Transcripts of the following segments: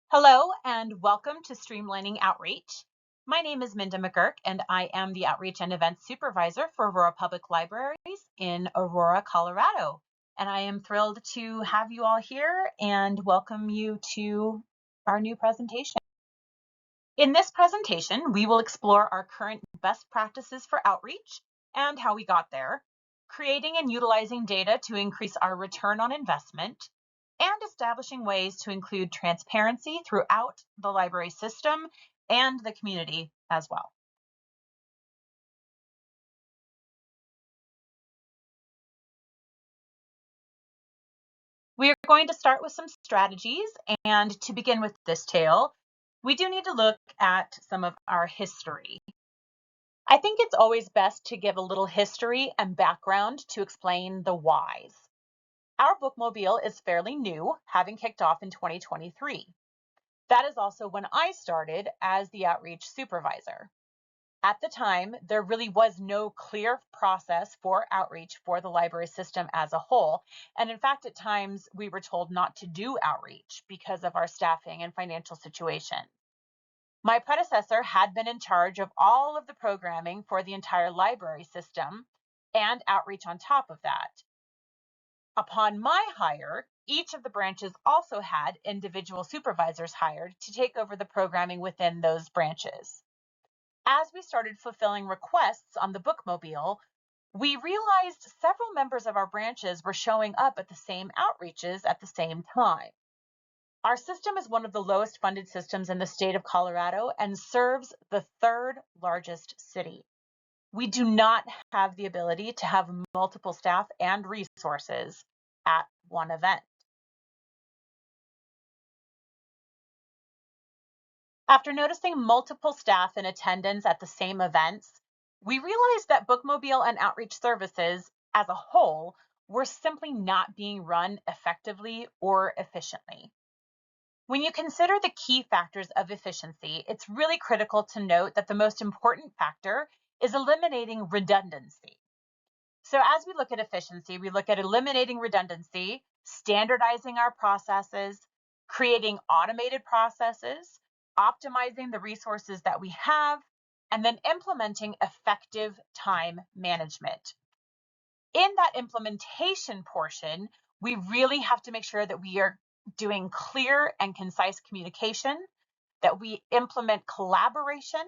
Hello and welcome to Streamlining Outreach. My name is Minda McGurk and I am the Outreach and Events Supervisor for Aurora Public Libraries in Aurora, Colorado. And I am thrilled to have you all here and welcome you to our new presentation. In this presentation, we will explore our current best practices for outreach and how we got there, creating and utilizing data to increase our return on investment, and establishing ways to include transparency throughout the library system and the community as well. We are going to start with some strategies, and to begin with this tale, we do need to look at some of our history. I think it's always best to give a little history and background to explain the whys. Our bookmobile is fairly new, having kicked off in 2023. That is also when I started as the outreach supervisor. At the time, there really was no clear process for outreach for the library system as a whole. And in fact, at times we were told not to do outreach because of our staffing and financial situation. My predecessor had been in charge of all of the programming for the entire library system and outreach on top of that. Upon my hire, each of the branches also had individual supervisors hired to take over the programming within those branches. As we started fulfilling requests on the bookmobile, we realized several members of our branches were showing up at the same outreaches at the same time. Our system is one of the lowest funded systems in the state of Colorado and serves the third largest city. We do not have the ability to have multiple staff and resources at one event. After noticing multiple staff in attendance at the same events, we realized that bookmobile and outreach services as a whole were simply not being run effectively or efficiently. When you consider the key factors of efficiency, it's really critical to note that the most important factor is eliminating redundancy. So as we look at efficiency, we look at eliminating redundancy, standardizing our processes, creating automated processes, optimizing the resources that we have, and then implementing effective time management. In that implementation portion, we really have to make sure that we are doing clear and concise communication, that we implement collaboration,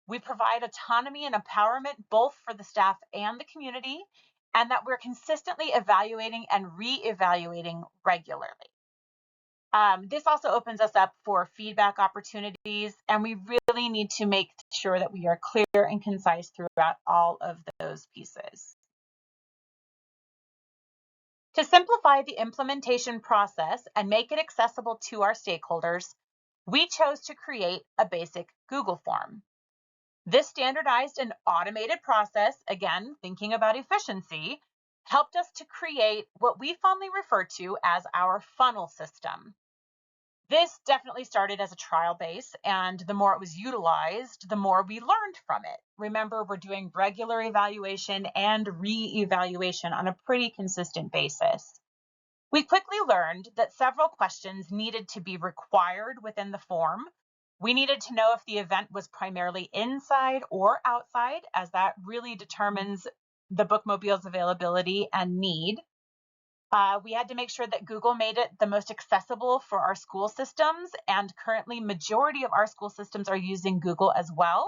we provide autonomy and empowerment both for the staff and the community, and that we're consistently evaluating and re-evaluating regularly. This also opens us up for feedback opportunities, and we really need to make sure that we are clear and concise throughout all of those pieces. To simplify the implementation process and make it accessible to our stakeholders, we chose to create a basic Google form. This standardized and automated process, again, thinking about efficiency, helped us to create what we fondly refer to as our funnel system. This definitely started as a trial base, and the more it was utilized, the more we learned from it. Remember, we're doing regular evaluation and re-evaluation on a pretty consistent basis. We quickly learned that several questions needed to be required within the form. We needed to know if the event was primarily inside or outside, as that really determines the bookmobile's availability and need. We had to make sure that Google made it the most accessible for our school systems, and currently majority of our school systems are using Google as well.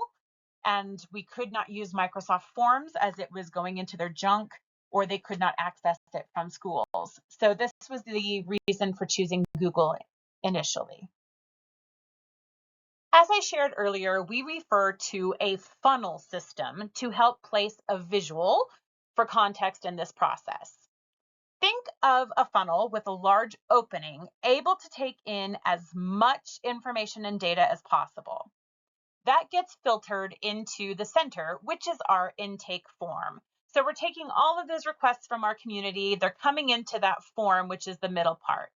And we could not use Microsoft Forms as it was going into their junk, or they could not access it from schools. So this was the reason for choosing Google initially. As I shared earlier, we refer to a funnel system to help place a visual for context in this process. Think of a funnel with a large opening, able to take in as much information and data as possible. That gets filtered into the center, which is our intake form. So we're taking all of those requests from our community, they're coming into that form, which is the middle part.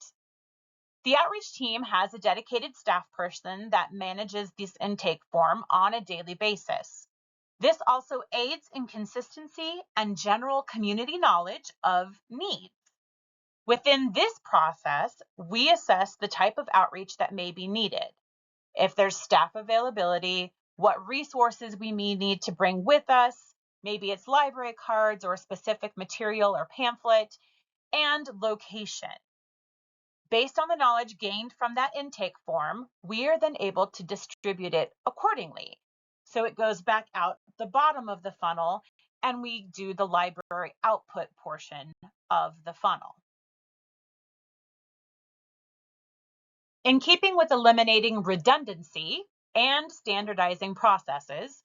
The outreach team has a dedicated staff person that manages this intake form on a daily basis. This also aids in consistency and general community knowledge of needs. Within this process, we assess the type of outreach that may be needed. If there's staff availability, what resources we may need to bring with us, maybe it's library cards or a specific material or pamphlet, and location. Based on the knowledge gained from that intake form, we are then able to distribute it accordingly. So it goes back out the bottom of the funnel, and we do the library output portion of the funnel. In keeping with eliminating redundancy and standardizing processes,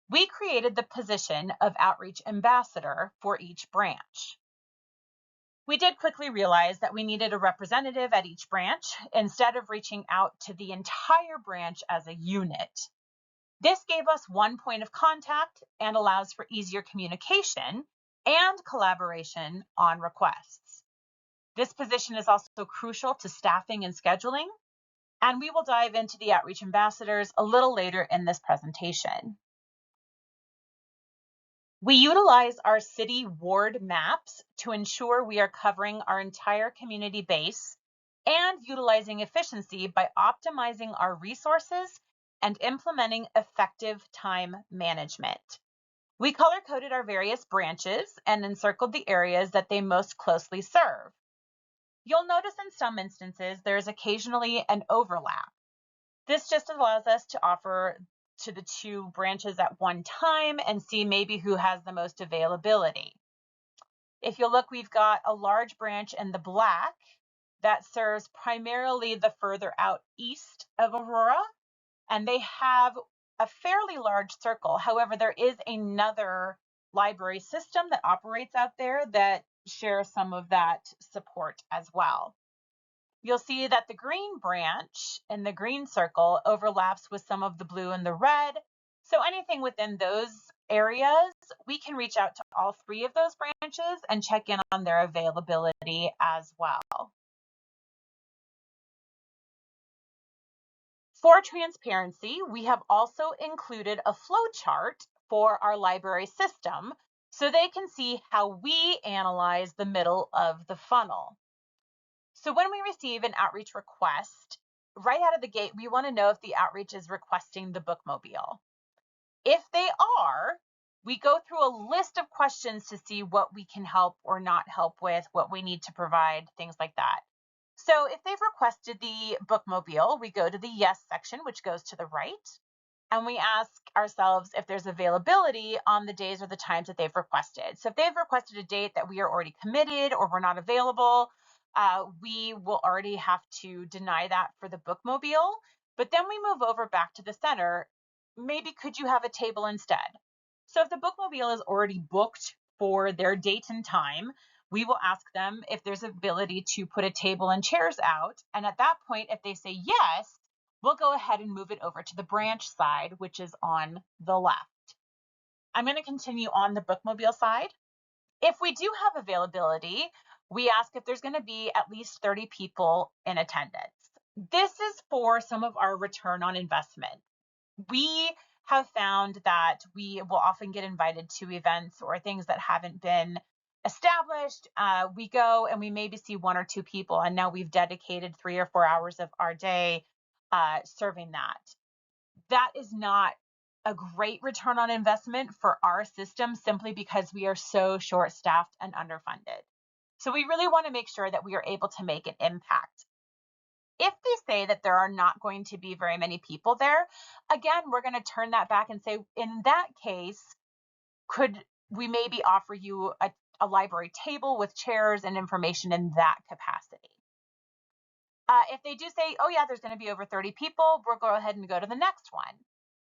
we created the position of outreach ambassador for each branch. We did quickly realize that we needed a representative at each branch instead of reaching out to the entire branch as a unit. This gave us one point of contact and allows for easier communication and collaboration on requests. This position is also crucial to staffing and scheduling, and we will dive into the outreach ambassadors a little later in this presentation. We utilize our city ward maps to ensure we are covering our entire community base and utilizing efficiency by optimizing our resources and implementing effective time management. We color-coded our various branches and encircled the areas that they most closely serve. You'll notice in some instances there is occasionally an overlap. This just allows us to offer to the two branches at one time and see maybe who has the most availability. If you look, we've got a large branch in the black that serves primarily the further out east of Aurora, and they have a fairly large circle. However, there is another library system that operates out there that shares some of that support as well. You'll see that the green branch in the green circle overlaps with some of the blue and the red. So anything within those areas, we can reach out to all three of those branches and check in on their availability as well. For transparency, we have also included a flow chart for our library system so they can see how we analyze the middle of the funnel. So when we receive an outreach request, right out of the gate, we want to know if the outreach is requesting the bookmobile. If they are, we go through a list of questions to see what we can help or not help with, what we need to provide, things like that. So if they've requested the bookmobile, we go to the yes section, which goes to the right, and we ask ourselves if there's availability on the days or the times that they've requested. So if they've requested a date that we are already committed or we're not available, we will already have to deny that for the bookmobile. But then we move over back to the center. Maybe could you have a table instead? So if the bookmobile is already booked for their date and time, we will ask them if there's ability to put a table and chairs out. And at that point, if they say yes, we'll go ahead and move it over to the branch side, which is on the left. I'm going to continue on the bookmobile side. If we do have availability, we ask if there's going to be at least 30 people in attendance. This is for some of our return on investment. We have found that we will often get invited to events or things that haven't been established. We go and we maybe see one or two people, and now we've dedicated 3 or 4 hours of our day serving that. That is not a great return on investment for our system simply because we are so short-staffed and underfunded. So we really want to make sure that we are able to make an impact. If they say that there are not going to be very many people there, again, we're going to turn that back and say, in that case, could we maybe offer you a library table with chairs and information in that capacity? If they do say, oh yeah, there's going to be over 30 people, we'll go ahead and go to the next one.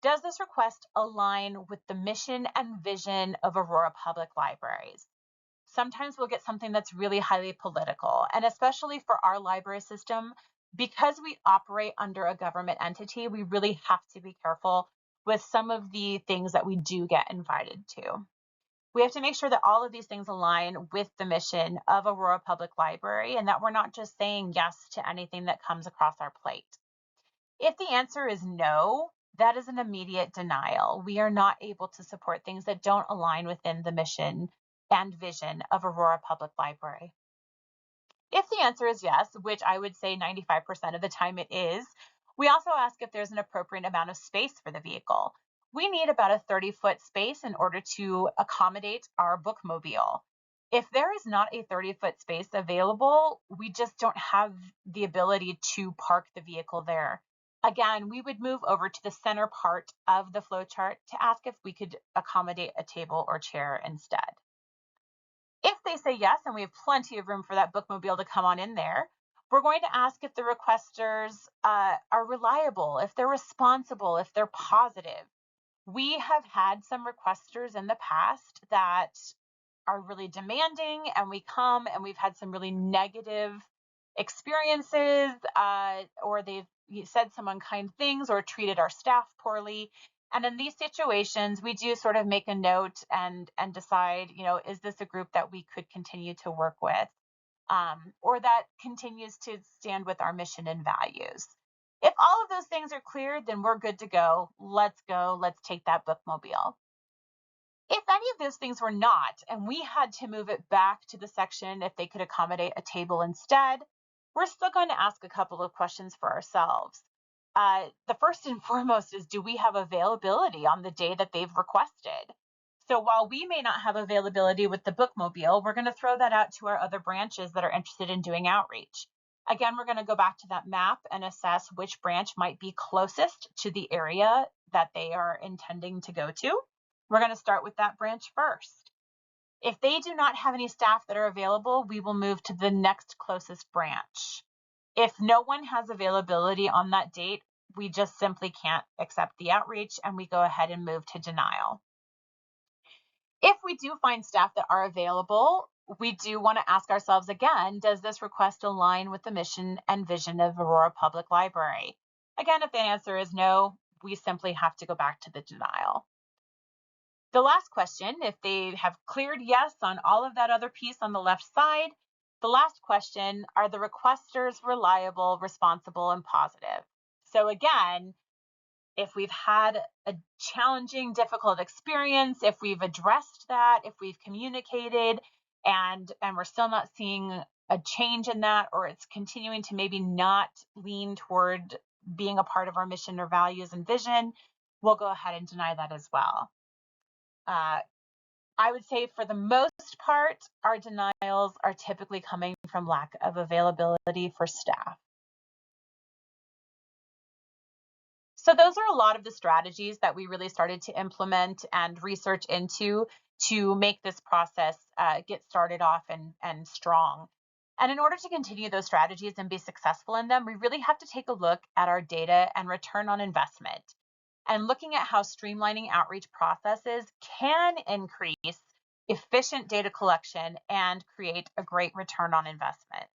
Does this request align with the mission and vision of Aurora Public Libraries? Sometimes we'll get something that's really highly political, and especially for our library system, because we operate under a government entity, we really have to be careful with some of the things that we do get invited to. We have to make sure that all of these things align with the mission of Aurora Public Library and that we're not just saying yes to anything that comes across our plate. If the answer is no, that is an immediate denial. We are not able to support things that don't align within the mission and vision of Aurora Public Library. If the answer is yes, which I would say 95% of the time it is, we also ask if there's an appropriate amount of space for the vehicle. We need about a 30-foot space in order to accommodate our bookmobile. If there is not a 30-foot space available, we just don't have the ability to park the vehicle there. Again, we would move over to the center part of the flowchart to ask if we could accommodate a table or chair instead. If they say yes, and we have plenty of room for that bookmobile to come on in there, we're going to ask if the requesters are reliable, if they're responsible, if they're positive. We have had some requesters in the past that are really demanding, and we come and we've had some really negative experiences, or they've said some unkind things or treated our staff poorly. And in these situations, we do sort of make a note and decide, is this a group that we could continue to work with, or that continues to stand with our mission and values. If all of those things are clear, then we're good to go. Let's go. Let's take that bookmobile. If any of those things were not, and we had to move it back to the section if they could accommodate a table instead, we're still going to ask a couple of questions for ourselves. The first and foremost is, do we have availability on the day that they've requested? So while we may not have availability with the bookmobile, we're going to throw that out to our other branches that are interested in doing outreach. Again, we're going to go back to that map and assess which branch might be closest to the area that they are intending to go to. We're going to start with that branch first. If they do not have any staff that are available, we will move to the next closest branch. If no one has availability on that date, we just simply can't accept the outreach, and we go ahead and move to denial. If we do find staff that are available, we do want to ask ourselves again, does this request align with the mission and vision of Aurora Public Library? Again, if the answer is no, we simply have to go back to the denial. The last question, if they have cleared yes on all of that other piece on the left side, the last question, are the requesters reliable, responsible, and positive? So again, if we've had a challenging, difficult experience, if we've addressed that, if we've communicated and we're still not seeing a change in that, or it's continuing to maybe not lean toward being a part of our mission or values and vision, we'll go ahead and deny that as well. I would say for the most part, our denials are typically coming from lack of availability for staff. So those are a lot of the strategies that we really started to implement and research into to make this process get started off and strong. And in order to continue those strategies and be successful in them, we really have to take a look at our data and return on investment, and looking at how streamlining outreach processes can increase efficient data collection and create a great return on investment.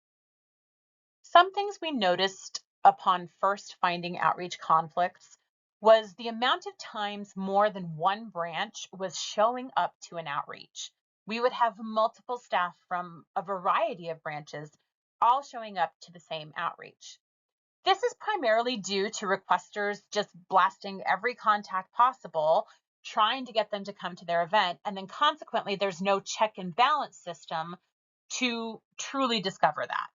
Some things we noticed upon first finding outreach conflicts was the amount of times more than one branch was showing up to an outreach. We would have multiple staff from a variety of branches all showing up to the same outreach. This is primarily due to requesters just blasting every contact possible, trying to get them to come to their event, and then consequently there's no check and balance system to truly discover that.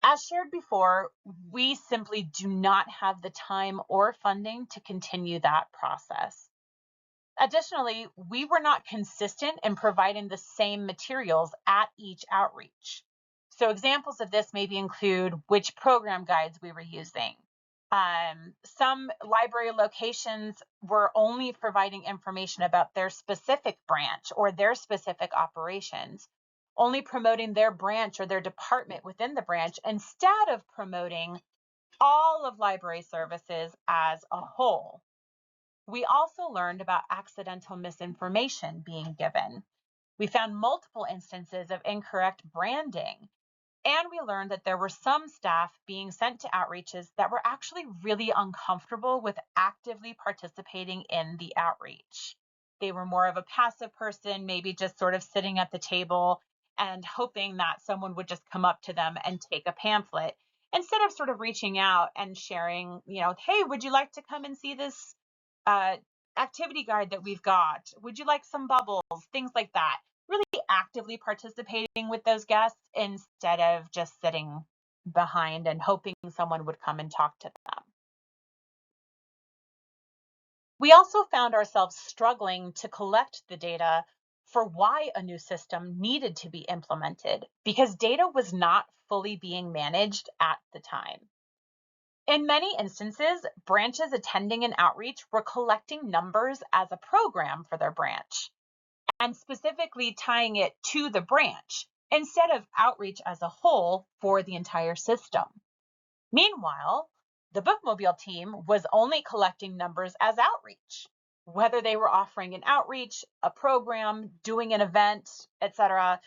As shared before, we simply do not have the time or funding to continue that process. Additionally, we were not consistent in providing the same materials at each outreach. So examples of this maybe include which program guides we were using. Some library locations were only providing information about their specific branch or their specific operations, only promoting their branch or their department within the branch instead of promoting all of library services as a whole. We also learned about accidental misinformation being given. We found multiple instances of incorrect branding, and we learned that there were some staff being sent to outreaches that were actually really uncomfortable with actively participating in the outreach. They were more of a passive person, maybe just sort of sitting at the table and hoping that someone would just come up to them and take a pamphlet instead of sort of reaching out and sharing, hey, would you like to come and see this activity guide that we've got? Would you like some bubbles? Things like that. Really actively participating with those guests instead of just sitting behind and hoping someone would come and talk to them. We also found ourselves struggling to collect the data for why a new system needed to be implemented because data was not fully being managed at the time. In many instances, branches attending an outreach were collecting numbers as a program for their branch and specifically tying it to the branch instead of outreach as a whole for the entire system. Meanwhile, the bookmobile team was only collecting numbers as outreach, whether they were offering an outreach, a program, doing an event, etc.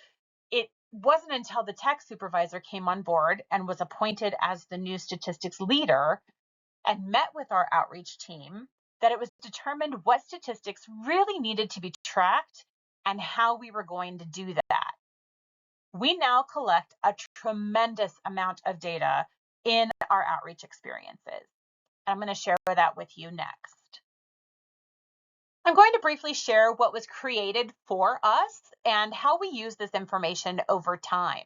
It wasn't until the tech supervisor came on board and was appointed as the new statistics leader and met with our outreach team that it was determined what statistics really needed to be tracked and how we were going to do that. We now collect a tremendous amount of data in our outreach experiences. I'm going to share that with you next. I'm going to briefly share what was created for us and how we use this information over time.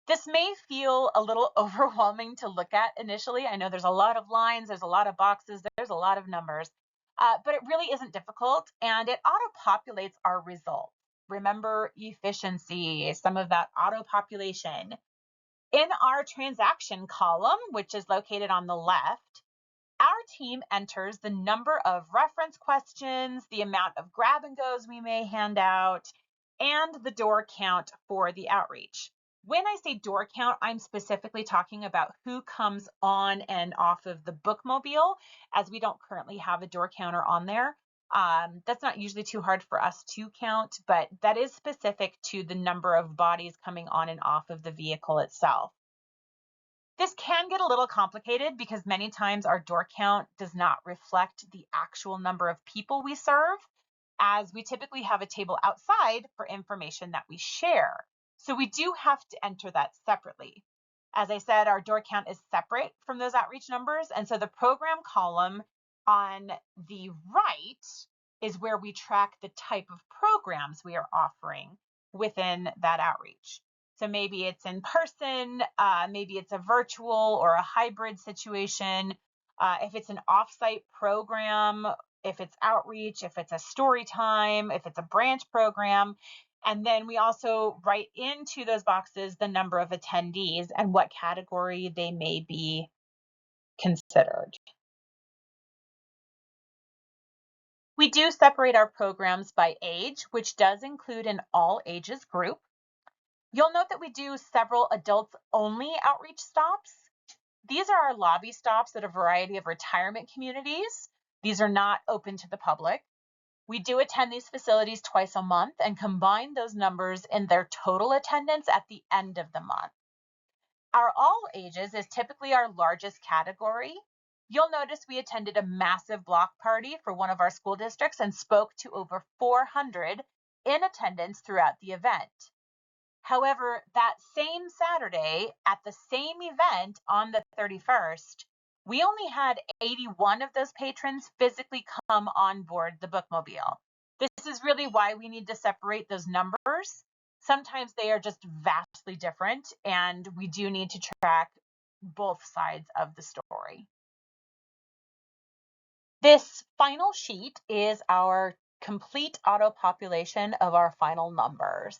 This may feel a little overwhelming to look at initially. I know there's a lot of lines, there's a lot of boxes, there's a lot of numbers, but it really isn't difficult and it auto-populates our results. Remember efficiency, some of that auto-population. In our transaction column, which is located on the left, our team enters the number of reference questions, the amount of grab and goes we may hand out, and the door count for the outreach. When I say door count, I'm specifically talking about who comes on and off of the bookmobile, as we don't currently have a door counter on there. That's not usually too hard for us to count, but that is specific to the number of bodies coming on and off of the vehicle itself. This can get a little complicated because many times our door count does not reflect the actual number of people we serve, as we typically have a table outside for information that we share. So we do have to enter that separately. As I said, our door count is separate from those outreach numbers. And so the program column on the right is where we track the type of programs we are offering within that outreach. So maybe it's in person, maybe it's a virtual or a hybrid situation. If it's an offsite program, if it's outreach, if it's a story time, if it's a branch program. And then we also write into those boxes the number of attendees and what category they may be considered. We do separate our programs by age, which does include an all ages group. You'll note that we do several adults only outreach stops. These are our lobby stops at a variety of retirement communities. These are not open to the public. We do attend these facilities twice a month and combine those numbers in their total attendance at the end of the month. Our all ages is typically our largest category. You'll notice we attended a massive block party for one of our school districts and spoke to over 400 in attendance throughout the event. However, that same Saturday at the same event on the 31st, we only had 81 of those patrons physically come on board the bookmobile. This is really why we need to separate those numbers. Sometimes they are just vastly different, and we do need to track both sides of the story. This final sheet is our complete auto population of our final numbers.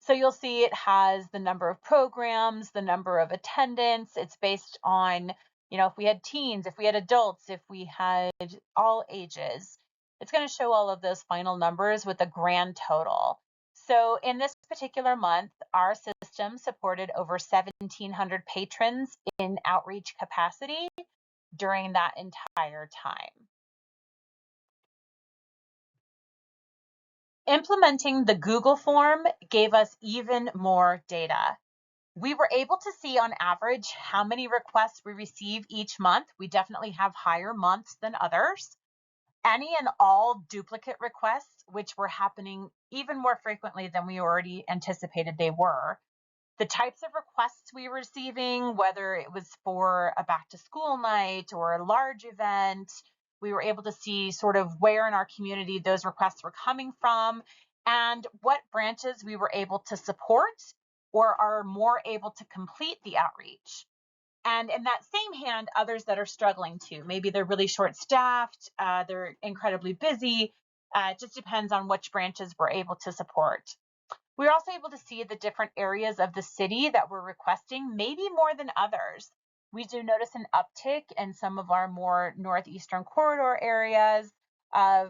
So you'll see it has the number of programs, the number of attendance. It's based on, if we had teens, if we had adults, if we had all ages. It's going to show all of those final numbers with a grand total. So in this particular month, our system supported over 1,700 patrons in outreach capacity during that entire time. Implementing the Google form gave us even more data. We were able to see on average how many requests we receive each month. We definitely have higher months than others. Any and all duplicate requests, which were happening even more frequently than we already anticipated they were. The types of requests we were receiving, whether it was for a back to school night or a large event, we were able to see sort of where in our community those requests were coming from and what branches we were able to support or are more able to complete the outreach. And in that same hand, others that are struggling too. Maybe they're really short staffed, they're incredibly busy. It just depends on which branches we're able to support. We're also able to see the different areas of the city that we're requesting, maybe more than others. We do notice an uptick in some of our more northeastern corridor areas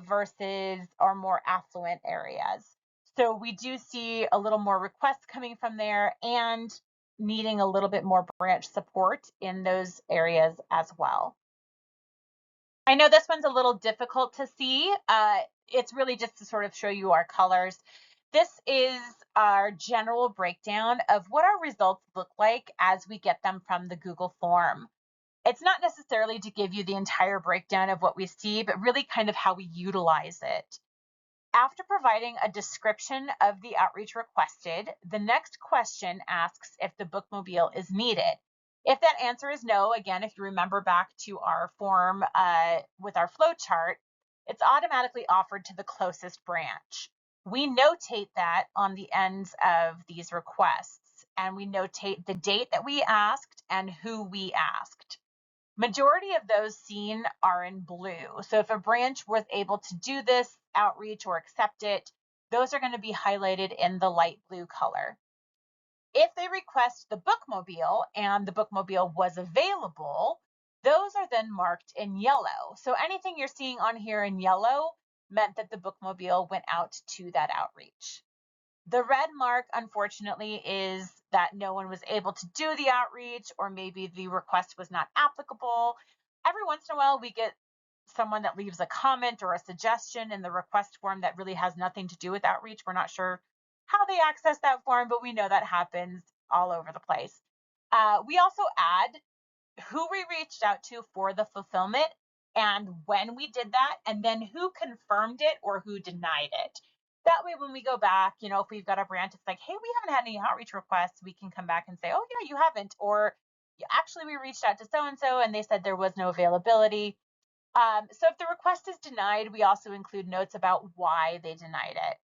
versus our more affluent areas. So we do see a little more requests coming from there and needing a little bit more branch support in those areas as well. I know this one's a little difficult to see. It's really just to sort of show you our colors. This is our general breakdown of what our results look like as we get them from the Google form. It's not necessarily to give you the entire breakdown of what we see, but really kind of how we utilize it. After providing a description of the outreach requested, the next question asks if the bookmobile is needed. If that answer is no, again, if you remember back to our form with our flow chart, it's automatically offered to the closest branch. We notate that on the ends of these requests, and we notate the date that we asked and who we asked. Majority of those seen are in blue. So if a branch was able to do this outreach or accept it, those are going to be highlighted in the light blue color. If they request the bookmobile and the bookmobile was available, those are then marked in yellow. So anything you're seeing on here in yellow meant that the bookmobile went out to that outreach. The red mark, unfortunately, is that no one was able to do the outreach, or maybe the request was not applicable. Every once in a while, we get someone that leaves a comment or a suggestion in the request form that really has nothing to do with outreach. We're not sure how they access that form, but we know that happens all over the place. We also add who we reached out to for the fulfillment and when we did that, and then who confirmed it or who denied it. That way, when we go back, if we've got a branch, it's like, hey, we haven't had any outreach requests, we can come back and say, oh, yeah, you haven't. Or actually, we reached out to so-and-so and they said there was no availability. So if the request is denied, we also include notes about why they denied it.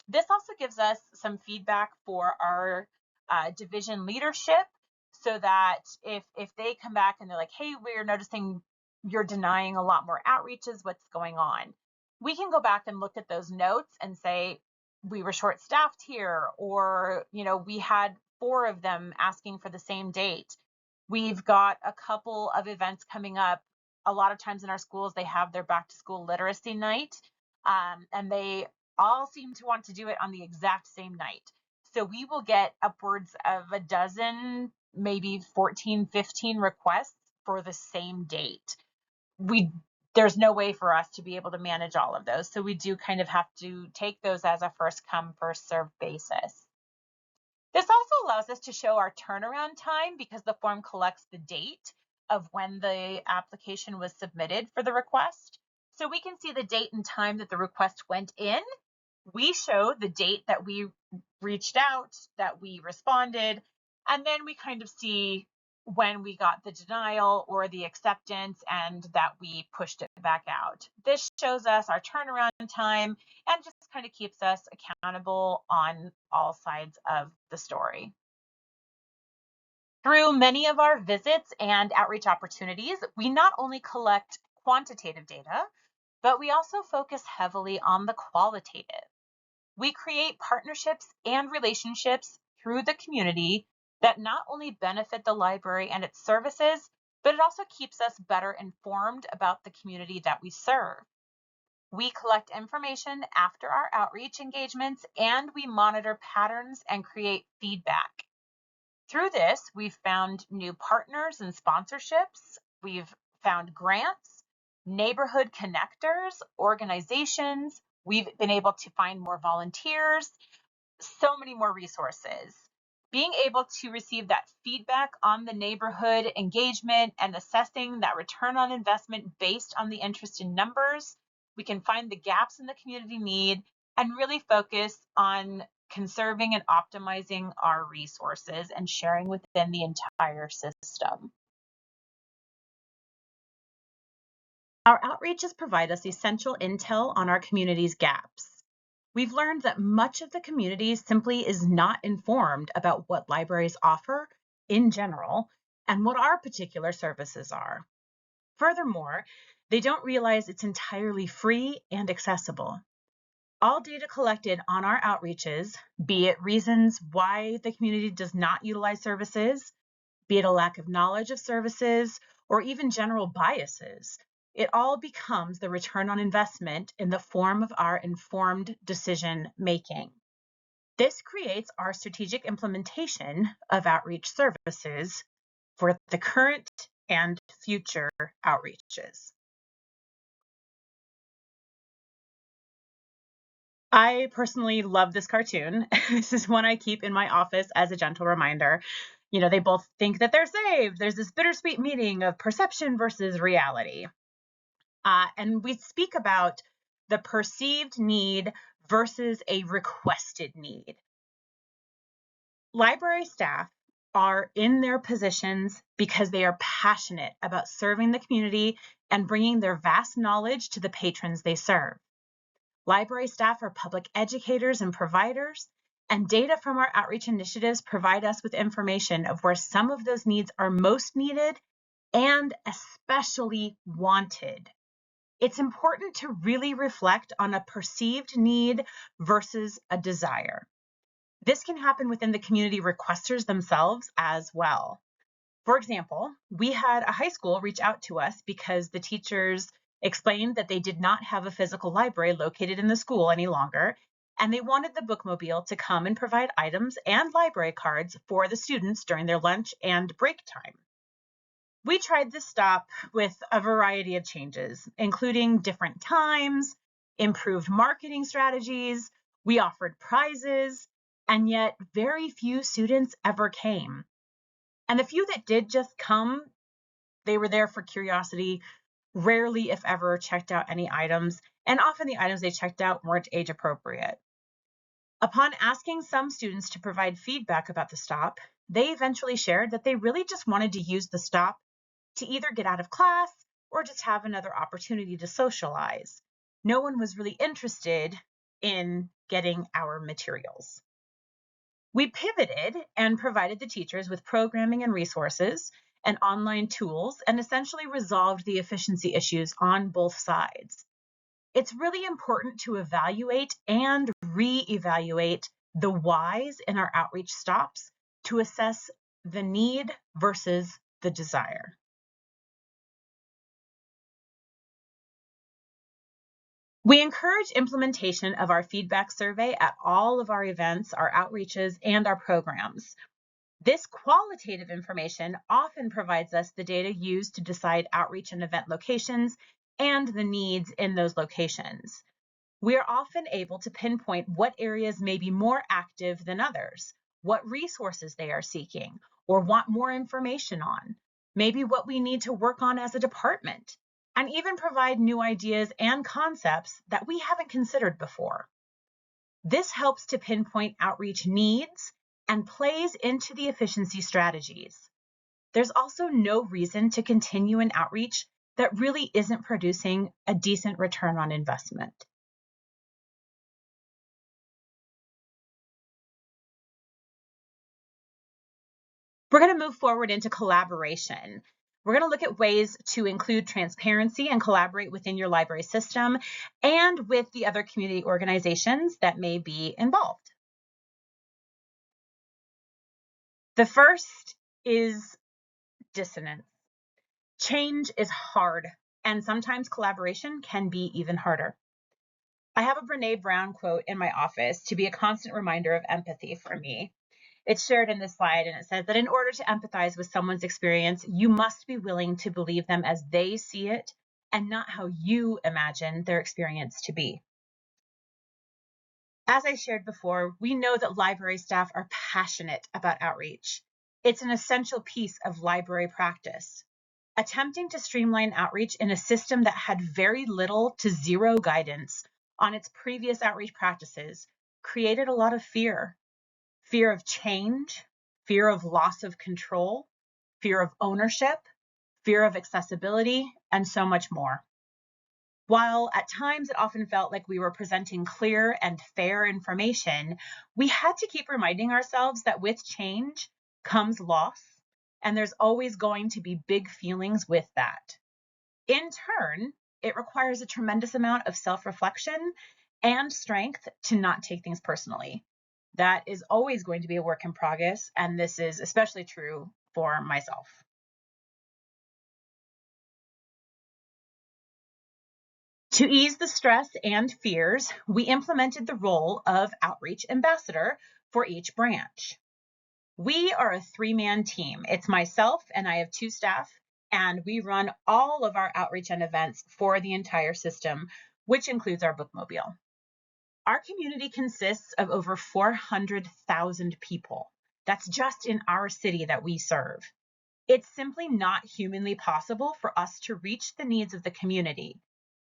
This also gives us some feedback for our division leadership, so that if they come back and they're like, hey, we're noticing you're denying a lot more outreaches, what's going on? We can go back and look at those notes and say, we were short staffed here, or, we had 4 of them asking for the same date. We've got a couple of events coming up. A lot of times in our schools, they have their back to school literacy night, and they all seem to want to do it on the exact same night. So we will get upwards of a dozen, maybe 14, 15 requests for the same date. There's no way for us to be able to manage all of those. So we do kind of have to take those as a first come, first served basis. This also allows us to show our turnaround time because the form collects the date of when the application was submitted for the request. So we can see the date and time that the request went in. We show the date that we reached out, that we responded, and then we kind of see when we got the denial or the acceptance and that we pushed it back out. This shows us our turnaround time and just kind of keeps us accountable on all sides of the story. Through many of our visits and outreach opportunities, we not only collect quantitative data, but we also focus heavily on the qualitative. We create partnerships and relationships through the community that not only benefit the library and its services, but it also keeps us better informed about the community that we serve. We collect information after our outreach engagements, and we monitor patterns and create feedback. Through this, we've found new partners and sponsorships. We've found grants, neighborhood connectors, organizations. We've been able to find more volunteers, so many more resources. Being able to receive that feedback on the neighborhood engagement and assessing that return on investment based on the interest in numbers, we can find the gaps in the community need and really focus on conserving and optimizing our resources and sharing within the entire system. Our outreaches provide us essential intel on our community's gaps. we've learned that much of the community simply is not informed about what libraries offer in general and what our particular services are. Furthermore, they don't realize it's entirely free and accessible. All data collected on our outreaches, be it reasons why the community does not utilize services, be it a lack of knowledge of services, or even general biases, it all becomes the return on investment in the form of our informed decision making. This creates our strategic implementation of outreach services for the current and future outreaches. I personally love this cartoon. This is one I keep in my office as a gentle reminder. They both think that they're saved. There's this bittersweet meeting of perception versus reality. And we speak about the perceived need versus a requested need. Library staff are in their positions because they are passionate about serving the community and bringing their vast knowledge to the patrons they serve. Library staff are public educators and providers, and data from our outreach initiatives provide us with information of where some of those needs are most needed and especially wanted. It's important to really reflect on a perceived need versus a desire. This can happen within the community requesters themselves as well. For example, we had a high school reach out to us because the teachers explained that they did not have a physical library located in the school any longer, and they wanted the bookmobile to come and provide items and library cards for the students during their lunch and break time. We tried this stop with a variety of changes, including different times, improved marketing strategies, we offered prizes, and yet very few students ever came. And the few that did just come, they were there for curiosity, rarely, if ever, checked out any items, and often the items they checked out weren't age appropriate. Upon asking some students to provide feedback about the stop, they eventually shared that they really just wanted to use the stop to either get out of class or just have another opportunity to socialize. No one was really interested in getting our materials. We pivoted and provided the teachers with programming and resources and online tools and essentially resolved the efficiency issues on both sides. It's really important to evaluate and re-evaluate the whys in our outreach stops to assess the need versus the desire. We encourage implementation of our feedback survey at all of our events, our outreaches, and our programs. This qualitative information often provides us the data used to decide outreach and event locations and the needs in those locations. We are often able to pinpoint what areas may be more active than others, what resources they are seeking or want more information on, maybe what we need to work on as a department, and even provide new ideas and concepts that we haven't considered before. This helps to pinpoint outreach needs and plays into the efficiency strategies. There's also no reason to continue an outreach that really isn't producing a decent return on investment. We're going to move forward into collaboration. We're going to look at ways to include transparency and collaborate within your library system and with the other community organizations that may be involved. The first is dissonance. Change is hard, and sometimes collaboration can be even harder. I have a Brené Brown quote in my office to be a constant reminder of empathy for me. It's shared in this slide, and it says that in order to empathize with someone's experience, you must be willing to believe them as they see it and not how you imagine their experience to be. As I shared before, we know that library staff are passionate about outreach. It's an essential piece of library practice. Attempting to streamline outreach in a system that had very little to zero guidance on its previous outreach practices created a lot of fear. Fear of change, fear of loss of control, fear of ownership, fear of accessibility, and so much more. While at times it often felt like we were presenting clear and fair information, we had to keep reminding ourselves that with change comes loss, and there's always going to be big feelings with that. In turn, it requires a tremendous amount of self-reflection and strength to not take things personally. That is always going to be a work in progress, and this is especially true for myself. To ease the stress and fears, we implemented the role of outreach ambassador for each branch. We are a three-man team. It's myself and I have two staff, and we run all of our outreach and events for the entire system, which includes our bookmobile. Our community consists of over 400,000 people. That's just in our city that we serve. It's simply not humanly possible for us to reach the needs of the community.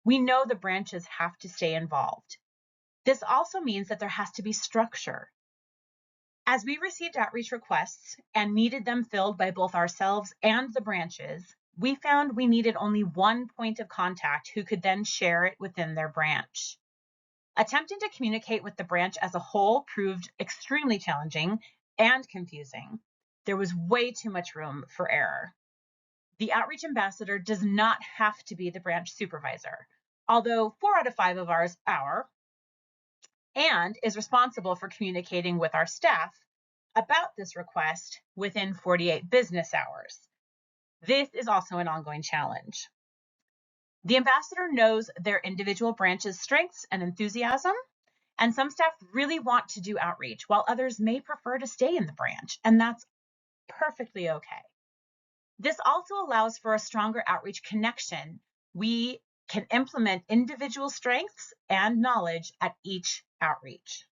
We know the branches have to stay involved. This also means that there has to be structure. As we received outreach requests and needed them filled by both ourselves and the branches, we found we needed only one point of contact who could then share it within their branch. Attempting to communicate with the branch as a whole proved extremely challenging and confusing. There was way too much room for error. The outreach ambassador does not have to be the branch supervisor, although 4 out of 5 of ours are, and is responsible for communicating with our staff about this request within 48 business hours. This is also an ongoing challenge. The ambassador knows their individual branch's strengths and enthusiasm, and some staff really want to do outreach, while others may prefer to stay in the branch, and that's perfectly okay. This also allows for a stronger outreach connection. We can implement individual strengths and knowledge at each outreach.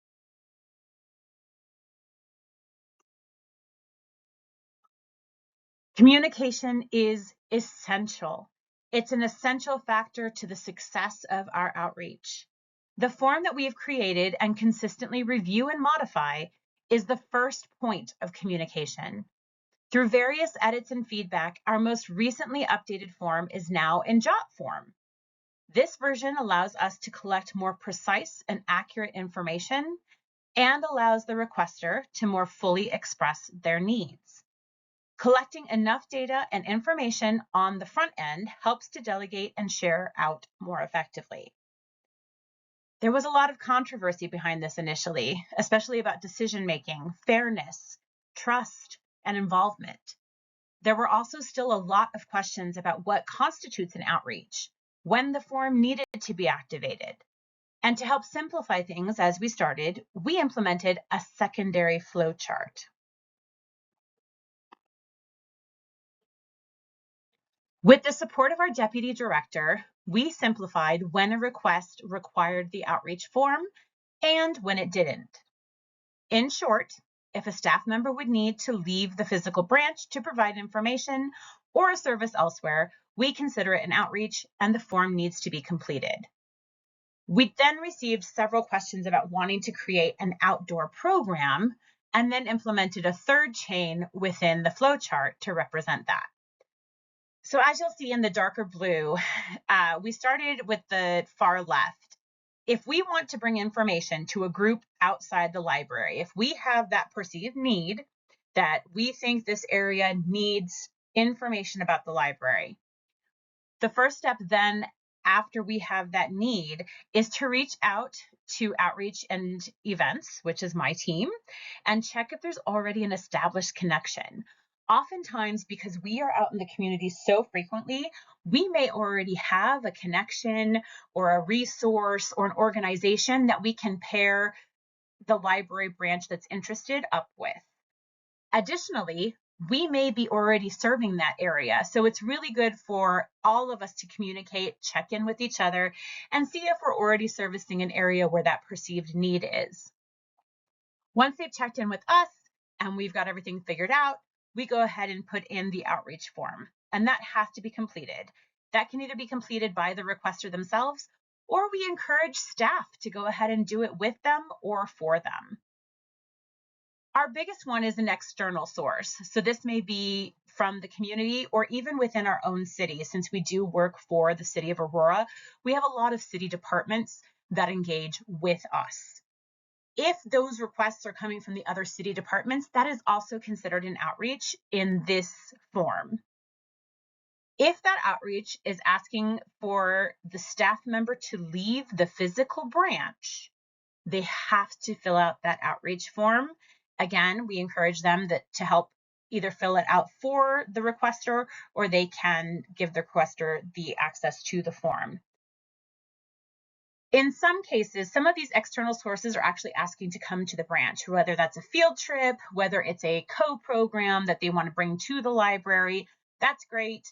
Communication is essential. It's an essential factor to the success of our outreach. The form that we have created and consistently review and modify is the first point of communication. Through various edits and feedback, our most recently updated form is now in JOT form. This version allows us to collect more precise and accurate information and allows the requester to more fully express their needs. Collecting enough data and information on the front end helps to delegate and share out more effectively. There was a lot of controversy behind this initially, especially about decision-making, fairness, trust, and involvement. There were also still a lot of questions about what constitutes an outreach, when the form needed to be activated. And to help simplify things as we started, we implemented a secondary flow chart. With the support of our deputy director, we simplified when a request required the outreach form and when it didn't. In short, if a staff member would need to leave the physical branch to provide information or a service elsewhere, we consider it an outreach and the form needs to be completed. We then received several questions about wanting to create an outdoor program and then implemented a third chain within the flowchart to represent that. So as you'll see in the darker blue, we started with the far left. If we want to bring information to a group outside the library, if we have that perceived need that we think this area needs information about the library, the first step then after we have that need is to reach out to outreach and events, which is my team, and check if there's already an established connection. Oftentimes, because we are out in the community so frequently, we may already have a connection or a resource or an organization that we can pair the library branch that's interested up with. Additionally, we may be already serving that area, so it's really good for all of us to communicate, check in with each other, and see if we're already servicing an area where that perceived need is. Once they've checked in with us and we've got everything figured out, we go ahead and put in the outreach form, and that has to be completed. That can either be completed by the requester themselves, or we encourage staff to go ahead and do it with them or for them. Our biggest one is an external source. So this may be from the community or even within our own city. Since we do work for the city of Aurora, we have a lot of city departments that engage with us. If those requests are coming from the other city departments, that is also considered an outreach in this form. If that outreach is asking for the staff member to leave the physical branch, they have to fill out that outreach form. Again, we encourage them to help either fill it out for the requester, or they can give the requester the access to the form. In some cases, some of these external sources are actually asking to come to the branch, whether that's a field trip, whether it's a co-program that they want to bring to the library. That's great.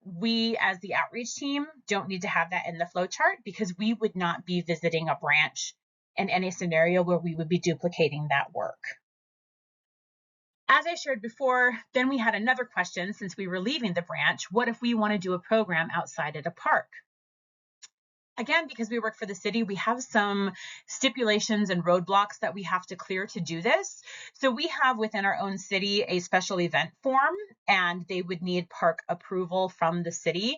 We, as the outreach team, don't need to have that in the flow chart because we would not be visiting a branch in any scenario where we would be duplicating that work. As I shared before, then we had another question since we were leaving the branch. What if we want to do a program outside at a park? Again, because we work for the city, we have some stipulations and roadblocks that we have to clear to do this. So we have within our own city a special event form, and they would need park approval from the city.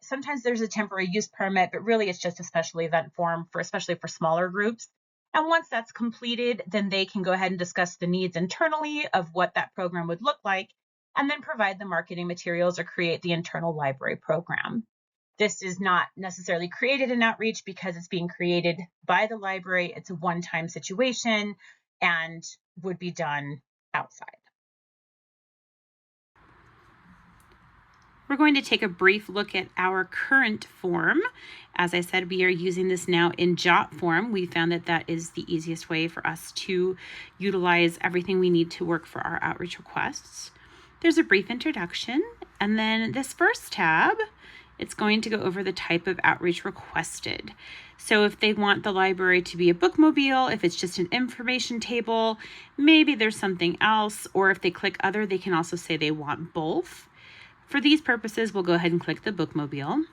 Sometimes there's a temporary use permit, but really it's just a special event form especially for smaller groups. And once that's completed, then they can go ahead and discuss the needs internally of what that program would look like, and then provide the marketing materials or create the internal library program. This is not necessarily created in outreach because it's being created by the library. It's a one-time situation and would be done outside. We're going to take a brief look at our current form. As I said, we are using this now in JOT form. We found that that is the easiest way for us to utilize everything we need to work for our outreach requests. There's a brief introduction, and then this first tab, it's going to go over the type of outreach requested. So if they want the library to be a bookmobile, if it's just an information table, maybe there's something else, or if they click other, they can also say they want both. For these purposes, we'll go ahead and click the bookmobile.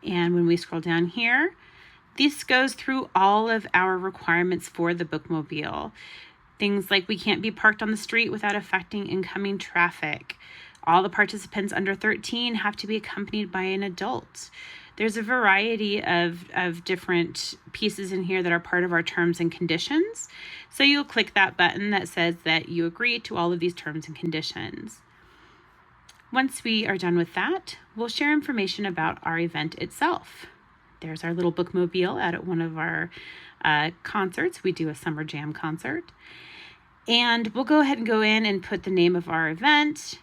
And when we scroll down here, this goes through all of our requirements for the bookmobile. Things like we can't be parked on the street without affecting incoming traffic. All the participants under 13 have to be accompanied by an adult. There's a variety of different pieces in here that are part of our terms and conditions. So you'll click that button that says that you agree to all of these terms and conditions. Once we are done with that, we'll share information about our event itself. There's our little bookmobile out at one of our concerts. We do a summer jam concert. And we'll go ahead and go in and put the name of our event,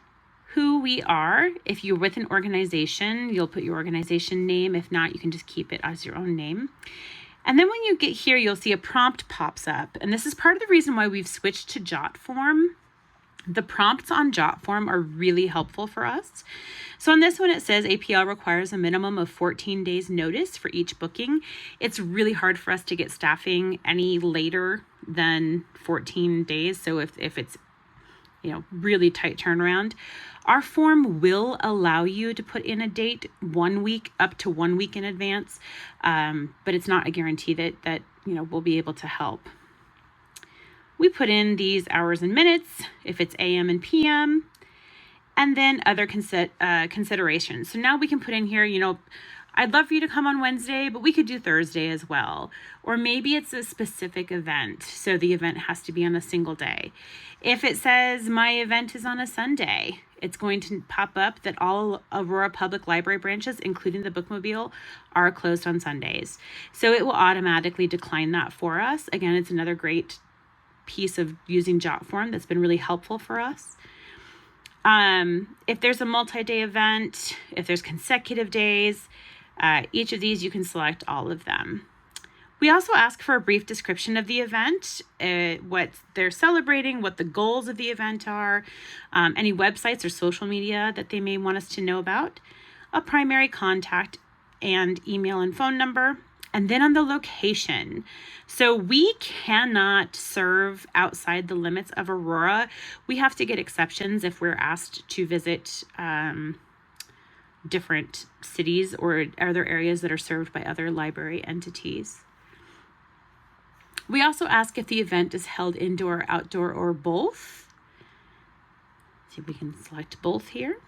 who we are. If you're with an organization, you'll put your organization name. If not, you can just keep it as your own name. And then when you get here, you'll see a prompt pops up. And this is part of the reason why we've switched to JOT form. The prompts on JOT form are really helpful for us. So on this one, it says APL requires a minimum of 14 days notice for each booking. It's really hard for us to get staffing any later than 14 days. So if it's really tight turnaround, our form will allow you to put in a date 1 week up to 1 week in advance, but it's not a guarantee that we'll be able to help. We put in these hours and minutes, if it's AM and PM, and then other considerations. So now we can put in here, I'd love for you to come on Wednesday, but we could do Thursday as well. Or maybe it's a specific event, so the event has to be on a single day. If it says my event is on a Sunday, it's going to pop up that all Aurora Public Library branches, including the bookmobile, are closed on Sundays. So it will automatically decline that for us. Again, it's another great piece of using JOT form that's been really helpful for us. If there's a multi-day event, if there's consecutive days, each of these you can select all of them. We also ask for a brief description of the event, what they're celebrating, what the goals of the event are, any websites or social media that they may want us to know about, a primary contact and email and phone number, and then on the location. So we cannot serve outside the limits of Aurora. We have to get exceptions if we're asked to visit different cities or other areas that are served by other library entities. We also ask if the event is held indoor, outdoor, or both. See if we can select both here.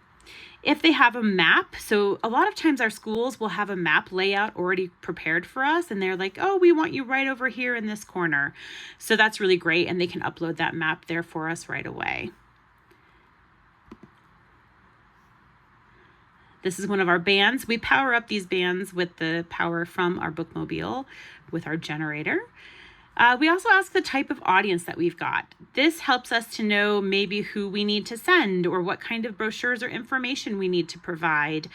If they have a map, so a lot of times our schools will have a map layout already prepared for us, and they're like, oh, we want you right over here in this corner. So that's really great, and they can upload that map there for us right away. This is one of our bands. We power up these bands with the power from our bookmobile with our generator. We also ask the type of audience that we've got. This helps us to know maybe who we need to send or what kind of brochures or information we need to provide,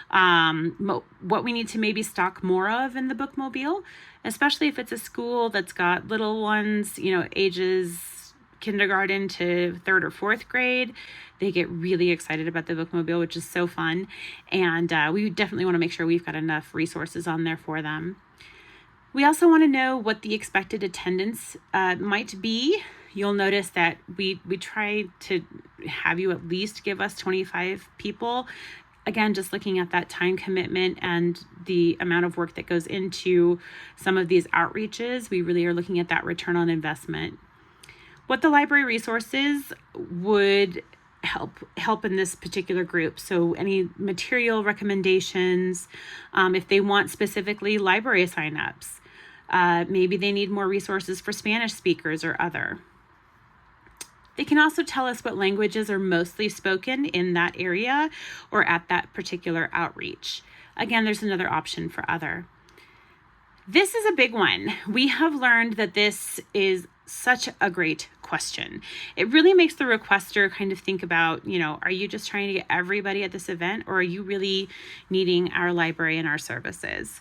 what we need to maybe stock more of in the bookmobile, especially if it's a school that's got little ones, ages kindergarten to 3rd or 4th grade. They get really excited about the bookmobile, which is so fun. And we definitely want to make sure we've got enough resources on there for them. We also want to know what the expected attendance might be. You'll notice that we try to have you at least give us 25 people. Again, just looking at that time commitment and the amount of work that goes into some of these outreaches, we really are looking at that return on investment. What the library resources would help in this particular group. So any material recommendations, if they want specifically library signups, maybe they need more resources for Spanish speakers or other. They can also tell us what languages are mostly spoken in that area or at that particular outreach. Again, there's another option for other. This is a big one. We have learned that this is such a great question. It really makes the requester kind of think about, are you just trying to get everybody at this event, or are you really needing our library and our services?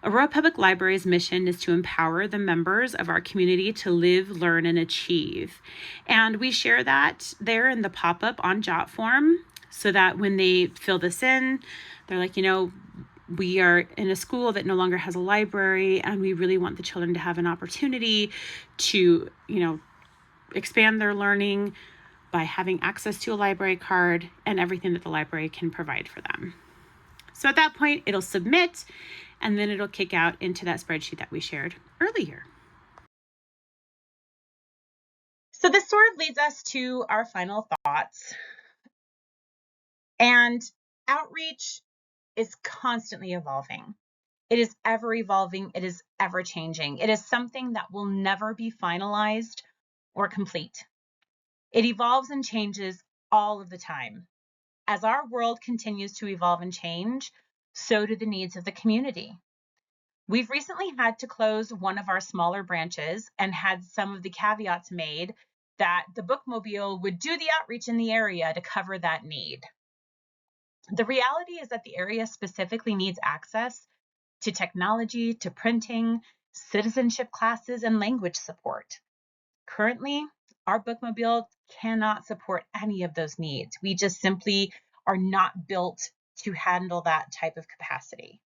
Aurora Public Library's mission is to empower the members of our community to live, learn, and achieve. And we share that there in the pop-up on JotForm so that when they fill this in, they're like, we are in a school that no longer has a library, and we really want the children to have an opportunity to, expand their learning by having access to a library card and everything that the library can provide for them. So at that point, it'll submit, and then it'll kick out into that spreadsheet that we shared earlier. So this sort of leads us to our final thoughts. And outreach is constantly evolving. It is ever evolving. It is ever changing. It is something that will never be finalized or complete. It evolves and changes all of the time. As our world continues to evolve and change, so do the needs of the community. We've recently had to close one of our smaller branches and had some of the caveats made that the bookmobile would do the outreach in the area to cover that need. The reality is that the area specifically needs access to technology, to printing, citizenship classes, and language support. Currently, our bookmobile cannot support any of those needs. We just simply are not built to handle that type of capacity.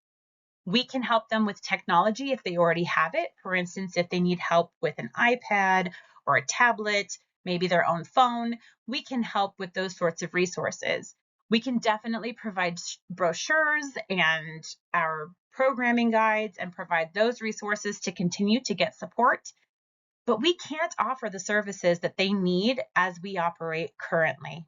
We can help them with technology if they already have it. For instance, if they need help with an iPad or a tablet, maybe their own phone, we can help with those sorts of resources. We can definitely provide brochures and our programming guides and provide those resources to continue to get support, but we can't offer the services that they need as we operate currently.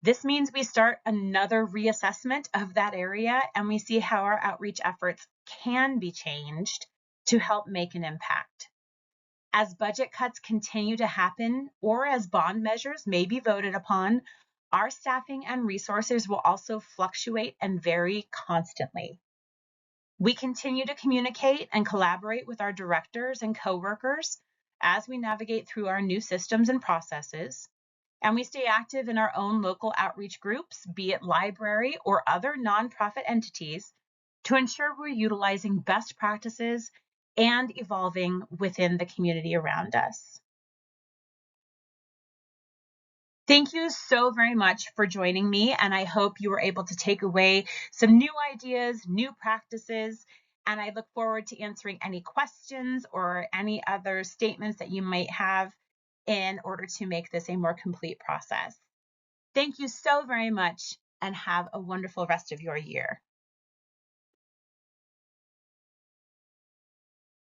This means we start another reassessment of that area, and we see how our outreach efforts can be changed to help make an impact. As budget cuts continue to happen, or as bond measures may be voted upon, our staffing and resources will also fluctuate and vary constantly. We continue to communicate and collaborate with our directors and coworkers as we navigate through our new systems and processes. And we stay active in our own local outreach groups, be it library or other nonprofit entities, to ensure we're utilizing best practices and evolving within the community around us. Thank you so very much for joining me, and I hope you were able to take away some new ideas, new practices, and I look forward to answering any questions or any other statements that you might have in order to make this a more complete process. Thank you so very much, and have a wonderful rest of your year.